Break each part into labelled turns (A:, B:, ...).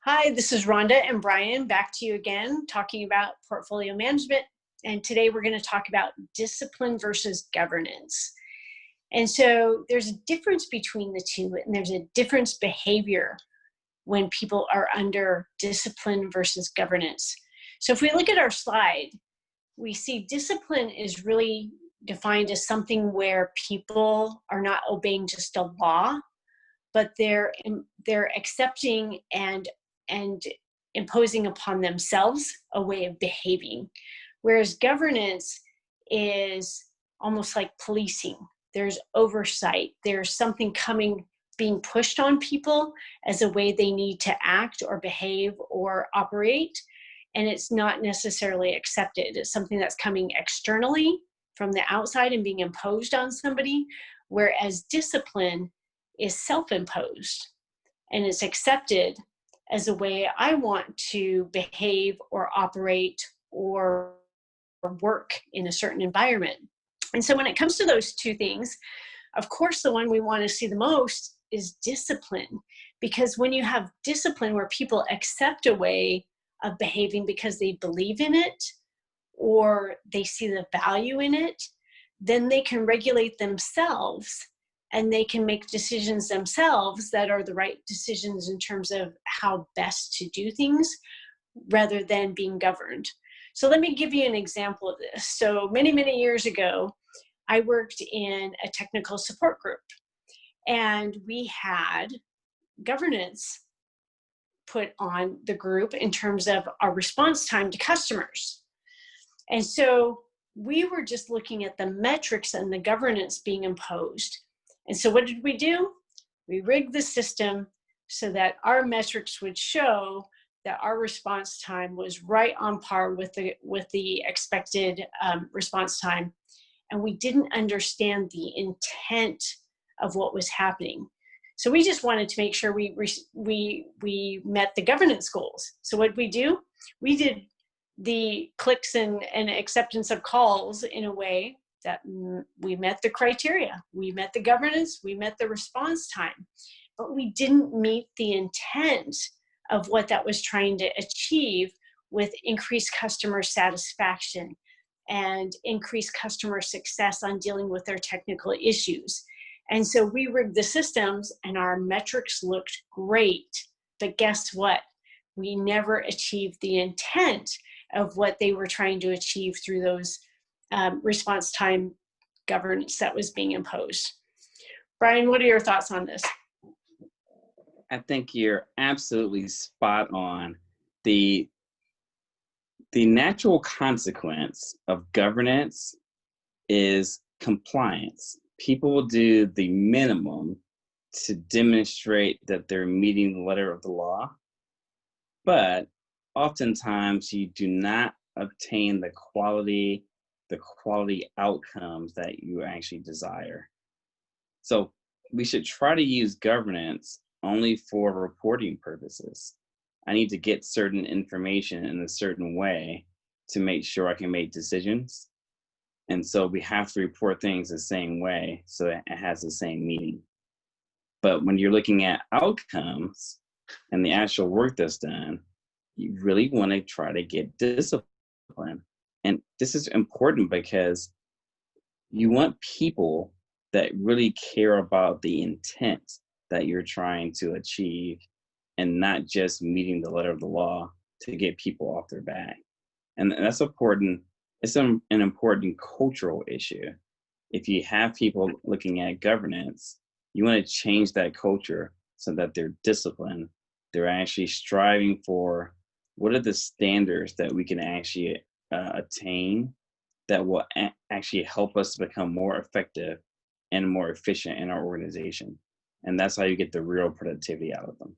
A: Hi, this is Rhonda and Brian, back to you again, talking about portfolio management. And today we're going to talk about discipline versus governance. And so there's a difference between the two, and there's a difference behavior when people are under discipline versus governance. So if we look at our slide, we see discipline is really defined as something where people are not obeying just a law, but they're accepting and imposing upon themselves a way of behaving. Whereas governance is almost like policing. There's oversight. There's something being pushed on people as a way they need to act or behave or operate. And it's not necessarily accepted. It's something that's coming externally from the outside and being imposed on somebody. Whereas discipline is self-imposed and it's accepted as a way I want to behave or operate or work in a certain environment. And so when it comes to those two things, of course, the one we want to see the most is discipline. Because when you have discipline where people accept a way of behaving because they believe in it or they see the value in it, then they can regulate themselves and they can make decisions themselves that are the right decisions in terms of how best to do things rather than being governed. So let me give you an example of this. So many, many years ago, I worked in a technical support group, and we had governance put on the group in terms of our response time to customers. And so we were just looking at the metrics and the governance being imposed. And so what did we do? We rigged the system so that our metrics would show that our response time was right on par with the expected response time. And we didn't understand the intent of what was happening. So we just wanted to make sure we met the governance goals. So what did we do? We did the clicks and acceptance of calls in a way that we met the criteria. We met the governance, we met the response time, but we didn't meet the intent of what that was trying to achieve with increased customer satisfaction and increased customer success on dealing with their technical issues. And so we rigged the systems and our metrics looked great, but guess what? We never achieved the intent of what they were trying to achieve through those response time governance that was being imposed. Brian, what are your thoughts on this?
B: I think you're absolutely spot on. The natural consequence of governance is compliance. People will do the minimum to demonstrate that they're meeting the letter of the law, but oftentimes you do not obtain the quality outcomes that you actually desire. So we should try to use governance only for reporting purposes. I need to get certain information in a certain way to make sure I can make decisions. And so we have to report things the same way so that it has the same meaning. But when you're looking at outcomes and the actual work that's done, you really want to try to get discipline. And this is important because you want people that really care about the intent that you're trying to achieve and not just meeting the letter of the law to get people off their back. And that's important. It's an important cultural issue. If you have people looking at governance, you want to change that culture so that they're disciplined. They're actually striving for what are the standards that we can actually attain that will actually help us to become more effective and more efficient in our organization. And that's how you get the real productivity out of them.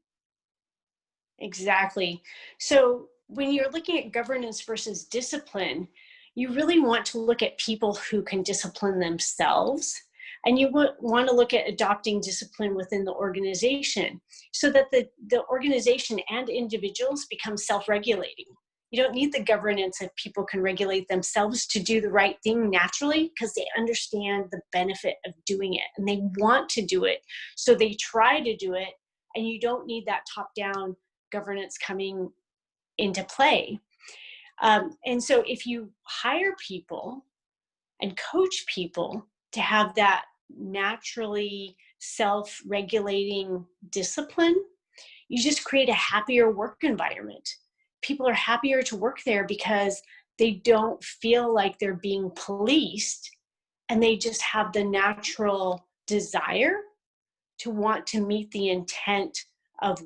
A: Exactly. So when you're looking at governance versus discipline, you really want to look at people who can discipline themselves. And you want to look at adopting discipline within the organization so that the organization and individuals become self-regulating. You don't need the governance if people can regulate themselves to do the right thing naturally because they understand the benefit of doing it and they want to do it. So they try to do it, and you don't need that top-down governance coming into play. And so if you hire people and coach people to have that naturally self-regulating discipline, you just create a happier work environment. People are happier to work there because they don't feel like they're being policed, and they just have the natural desire to want to meet the intent of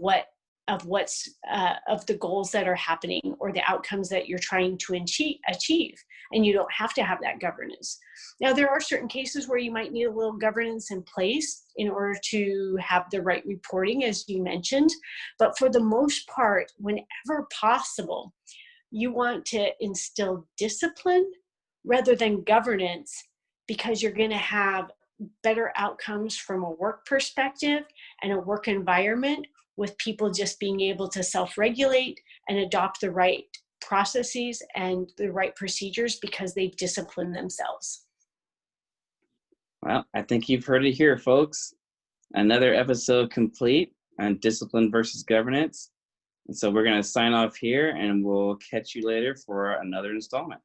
A: of the goals that are happening or the outcomes that you're trying to achieve. And you don't have to have that governance. Now, there are certain cases where you might need a little governance in place in order to have the right reporting, as you mentioned. But for the most part, whenever possible, you want to instill discipline rather than governance, because you're going to have better outcomes from a work perspective and a work environment with people just being able to self-regulate and adopt the right processes and the right procedures because they've disciplined themselves.
B: Well, I think you've heard it here, folks. Another episode complete on discipline versus governance. And so we're going to sign off here, and we'll catch you later for another installment.